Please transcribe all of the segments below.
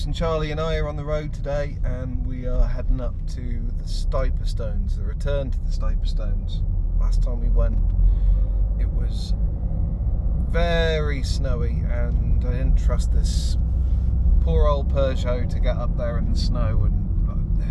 Bruce and Charlie and I are on the road today, and we are heading up to the Stiperstones, the return to the Stiperstones. Last time we went, it was very snowy, and I didn't trust this poor old Peugeot to get up there in the snow. And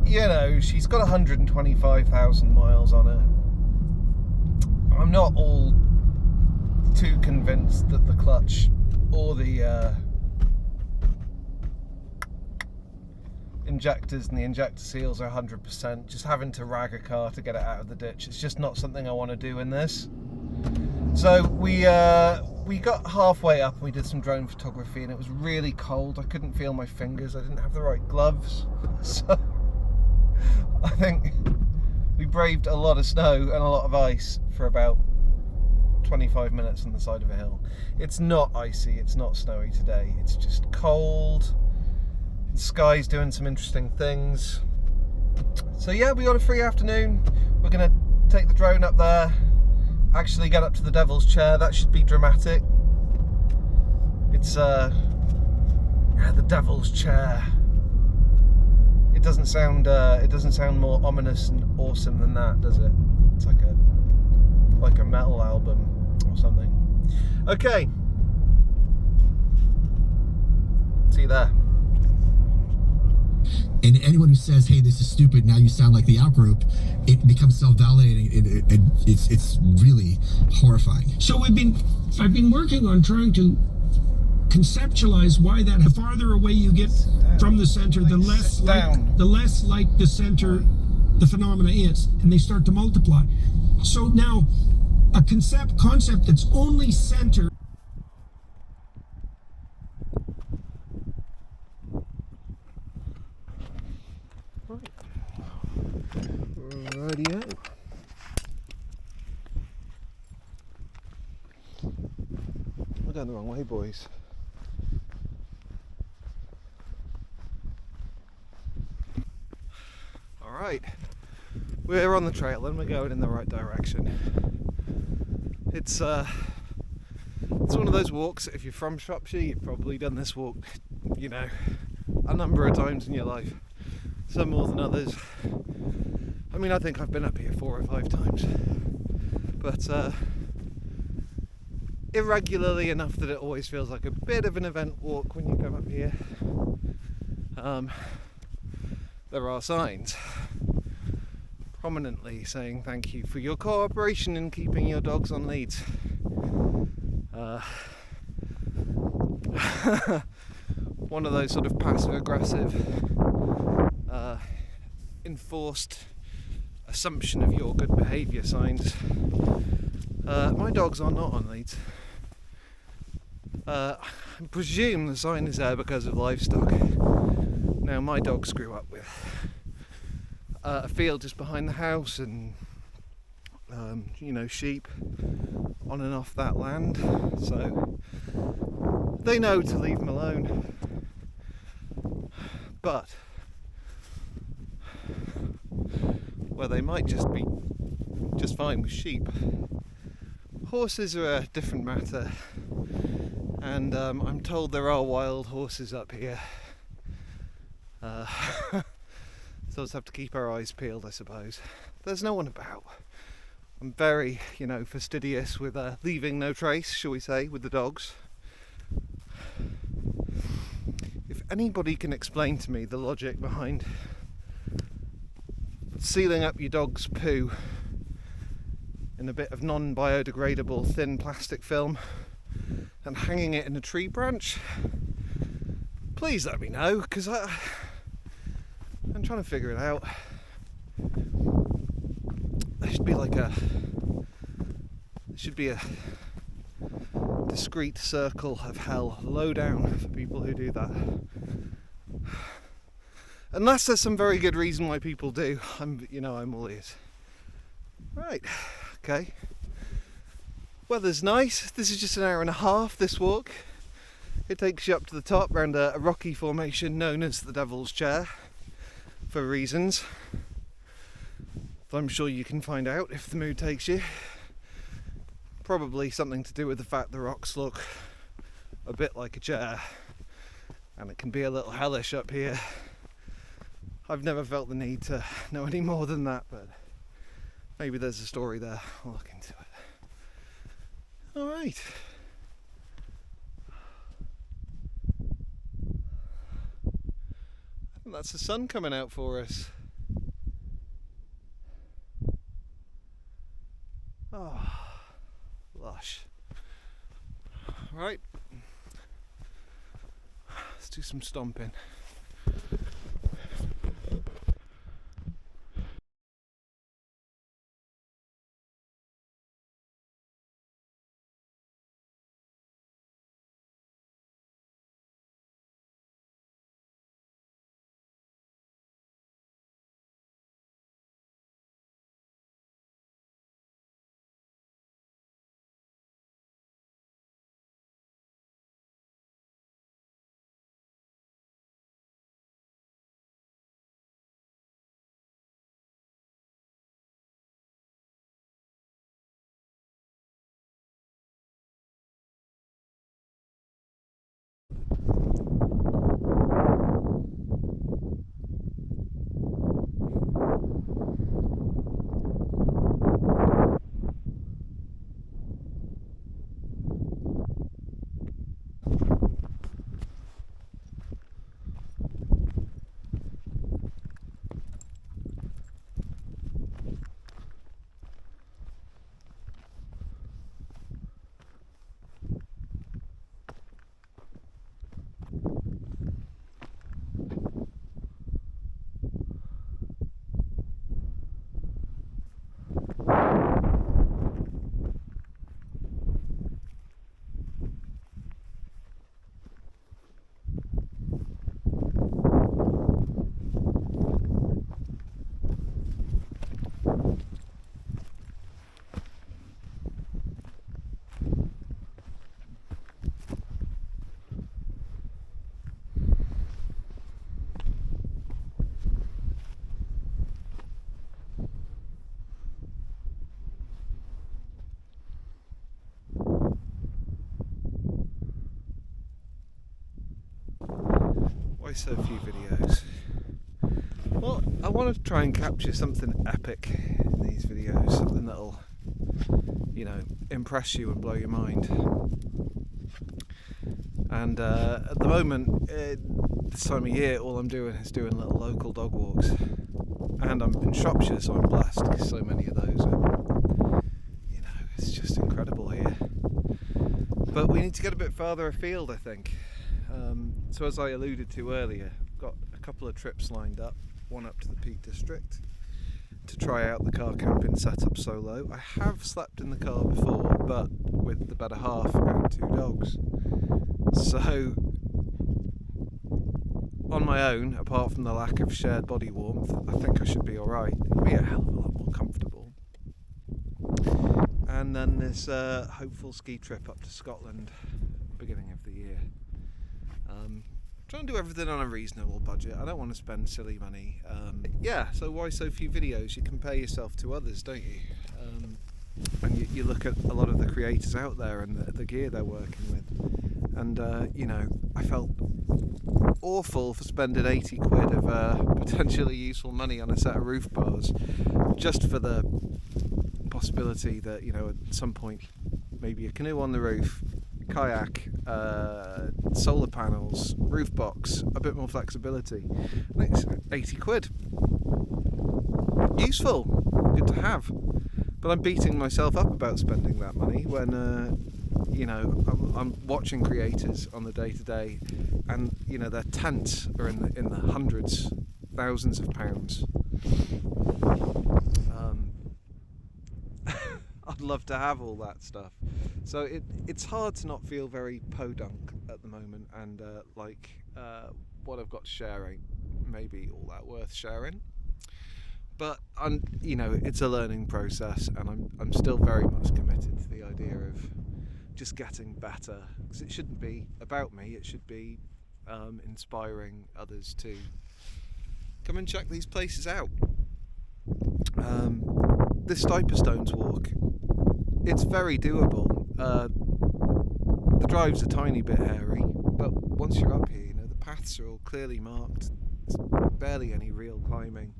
you know, she's got 125,000 miles on her. I'm not all too convinced that the clutch or the injectors and the injector seals are 100%. Just having to rag a car to get it out of the ditch, it's just not something I want to do in this. So we got halfway up and we did some drone photography, and it was really cold. I couldn't feel my fingers, I didn't have the right gloves, so I think we braved a lot of snow and a lot of ice for about 25 minutes on the side of a hill. It's not icy, it's not snowy today, it's just cold. The sky's doing some interesting things. So yeah, we got a free afternoon. We're gonna take the drone up there, actually get up to the Devil's Chair. That should be dramatic. It's yeah, the Devil's Chair. It doesn't sound more ominous and awesome than that, does it? It's like a metal album or something. Okay. See you there. And anyone who says, hey, this is stupid, now you sound like the out-group, it becomes self-validating. It's really horrifying. So I've been working on trying to conceptualize why that the farther away you get from the center, the less like the center the phenomena is, and they start to multiply. So now a concept that's only centered. Radio. We're going the wrong way, boys. Alright, we're on the trail and we're going in the right direction. It's one of those walks, if you're from Shropshire, you've probably done this walk, you know, a number of times in your life. Some more than others. I mean, I think I've been up here 4 or 5 times, but irregularly enough that it always feels like a bit of an event walk when you come up here. There are signs prominently saying thank you for your cooperation in keeping your dogs on leads. One of those sort of passive-aggressive enforced assumption of your good behaviour signs. My dogs are not on leads. I presume the sign is there because of livestock. Now, my dogs grew up with a field just behind the house, and you know, sheep on and off that land, so they know to leave them alone. But where they might just be just fine with sheep, horses are a different matter, and I'm told there are wild horses up here. So we'll just have to keep our eyes peeled, I suppose. There's no one about. I'm very, you know, fastidious with leaving no trace, shall we say, with the dogs. If anybody can explain to me the logic behind sealing up your dog's poo in a bit of non-biodegradable thin plastic film and hanging it in a tree branch, please let me know, because I'm trying to figure it out. There should be a discrete circle of hell low down for people who do that. Unless there's some very good reason why people do, I'm all ears. Right, okay. Weather's nice. This is just an hour and a half, this walk. It takes you up to the top around a rocky formation known as the Devil's Chair, for reasons I'm sure you can find out if the mood takes you. Probably something to do with the fact the rocks look a bit like a chair, and it can be a little hellish up here. I've never felt the need to know any more than that, but maybe there's a story there. I'll look into it. Alright. I think that's the sun coming out for us. Oh, lush. Right. Let's do some stomping. Why so few videos? Well, I want to try and capture something epic in these videos, something that'll, you know, impress you and blow your mind. And at the moment, this time of year, all I'm doing is doing little local dog walks. And I'm in Shropshire, so I'm blessed because so many of those are, you know, it's just incredible here. But we need to get a bit farther afield, I think. So as I alluded to earlier, I've got a couple of trips lined up, one up to the Peak District to try out the car camping setup solo. I have slept in the car before, but with the better half and 2 dogs. So on my own, apart from the lack of shared body warmth, I think I should be alright. It'll be a hell of a lot more comfortable. And then this hopeful ski trip up to Scotland, beginning of the year. Trying to do everything on a reasonable budget. I don't want to spend silly money. Yeah, so why so few videos? You compare yourself to others, don't you? And you look at a lot of the creators out there and the gear they're working with. And, you know, I felt awful for spending 80 quid of potentially useful money on a set of roof bars just for the possibility that, you know, at some point maybe a canoe on the roof, kayak, solar panels, roof box, a bit more flexibility. I think it's 80 quid. Useful, good to have. But I'm beating myself up about spending that money when, you know, I'm watching creators on the day-to-day, and you know their tents are in the hundreds, thousands of pounds. I'd love to have all that stuff. So it's hard to not feel very podunk at the moment, and like what I've got to share ain't maybe all that worth sharing. But you know, it's a learning process, and I'm still very much committed to the idea of just getting better, because it shouldn't be about me. It should be inspiring others to come and check these places out. This Stiperstones walk, it's very doable. The drive's a tiny bit hairy, but once you're up here, you know, the paths are all clearly marked. There's barely any real climbing.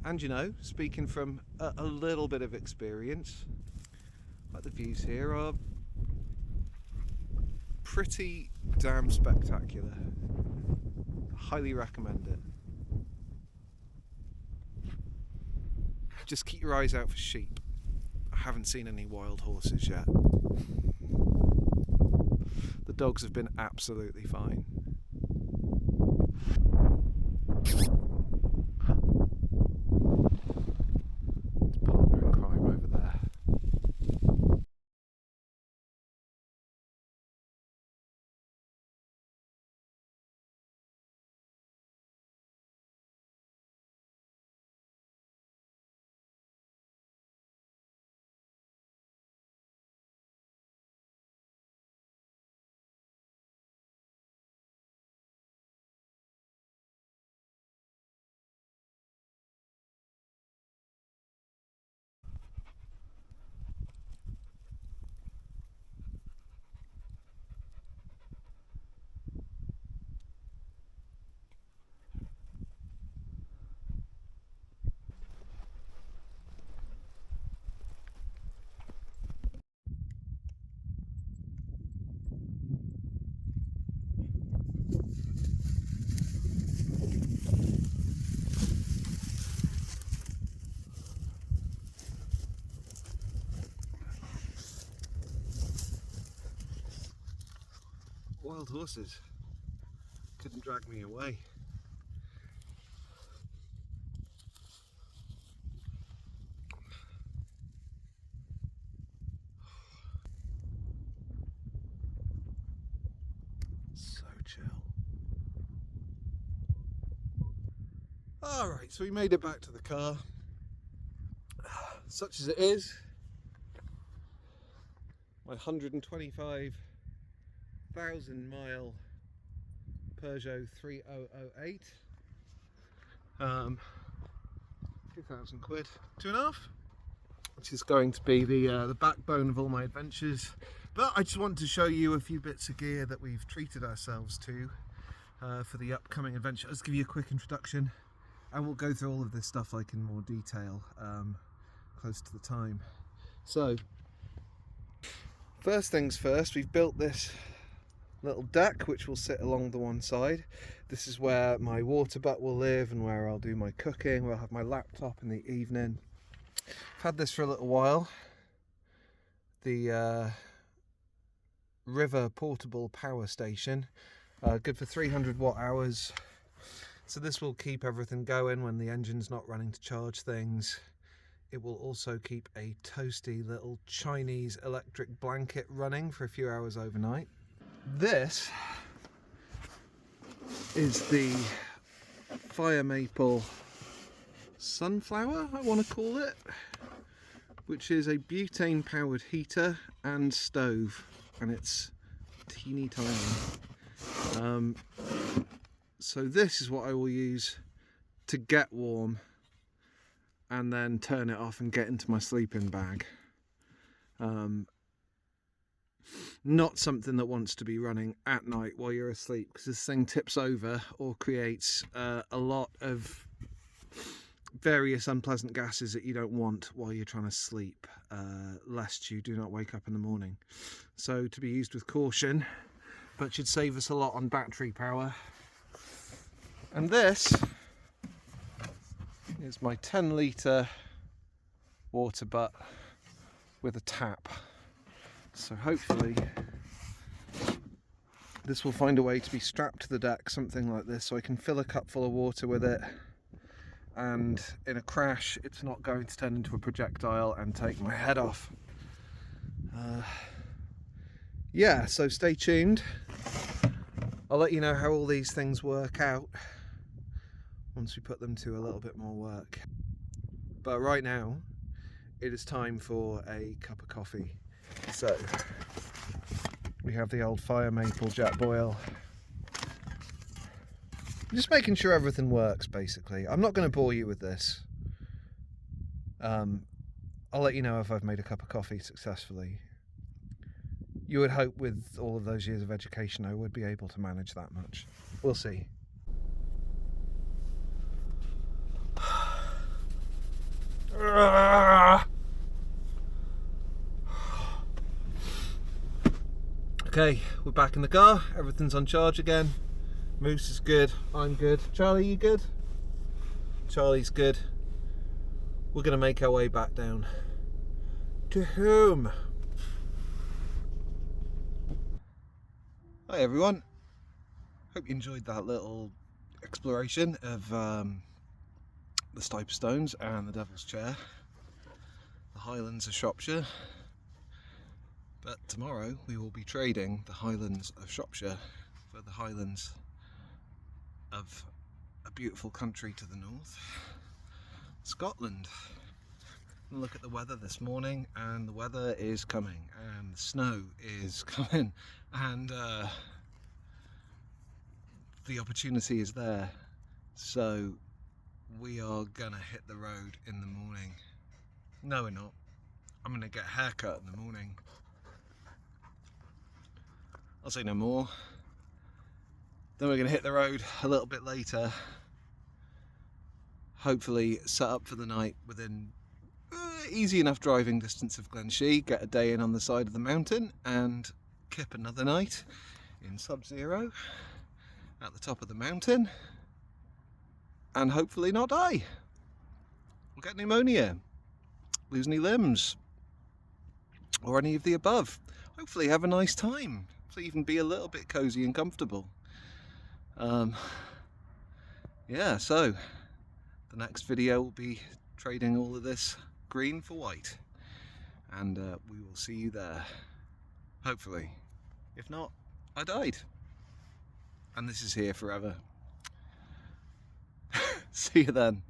And you know, speaking from a little bit of experience, like the views here are pretty damn spectacular. Highly recommend it. Just keep your eyes out for sheep. I haven't seen any wild horses yet. The dogs have been absolutely fine. It's partner in crime over there. Wild horses couldn't drag me away. So chill. Alright, so we made it back to the car. Such as it is, my 125,000 mile Peugeot 3008, 2,000 quid, 2.5, which is going to be the backbone of all my adventures. But I just wanted to show you a few bits of gear that we've treated ourselves to for the upcoming adventure. Let's give you a quick introduction, and we'll go through all of this stuff like in more detail close to the time. So first things first, we've built this little deck which will sit along the one side. This is where my water butt will live and where I'll do my cooking, where I'll have my laptop in the evening. I've had this for a little while. The River portable power station, good for 300 watt hours. So this will keep everything going when the engine's not running to charge things. It will also keep a toasty little Chinese electric blanket running for a few hours overnight. This is the fire maple sunflower, I want to call it, which is a butane powered heater and stove, and it's teeny tiny. So this is what I will use to get warm and then turn it off and get into my sleeping bag. Not something that wants to be running at night while you're asleep, because this thing tips over or creates a lot of various unpleasant gases that you don't want while you're trying to sleep, lest you do not wake up in the morning. So to be used with caution, but should save us a lot on battery power. And this is my 10-litre water butt with a tap. So hopefully this will find a way to be strapped to the deck, something like this, so I can fill a cup full of water with it, and in a crash it's not going to turn into a projectile and take my head off. Yeah, so stay tuned. I'll let you know how all these things work out once we put them to a little bit more work. But right now it is time for a cup of coffee. So we have the old fire maple Jack Boyle. Just making sure everything works, basically. I'm not going to bore you with this. I'll let you know if I've made a cup of coffee successfully. you would hope with all of those years of education I would be able to manage that much. We'll see. Okay, we're back in the car. Everything's on charge again. Moose is good. I'm good. Charlie, you good? Charlie's good. We're going to make our way back down. To whom? Hi everyone. Hope you enjoyed that little exploration of the Stiperstones and the Devil's Chair, the Highlands of Shropshire. But tomorrow we will be trading the Highlands of Shropshire for the Highlands of a beautiful country to the north, Scotland. And look at the weather this morning, and the weather is coming, and the snow is coming, and the opportunity is there. So we are gonna hit the road in the morning. No, we're not. I'm gonna get a haircut in the morning. I'll say no more. Then we're going to hit the road a little bit later. Hopefully set up for the night within easy enough driving distance of Glenshee. Get a day in on the side of the mountain and kip another night in sub-zero at the top of the mountain. And hopefully not die. Or get pneumonia. Lose any limbs. Or any of the above. Hopefully have a nice time. Even be a little bit cozy and comfortable. Yeah, so the next video will be trading all of this green for white, and we will see you there, hopefully. If not, I died, and this is here forever. See you then.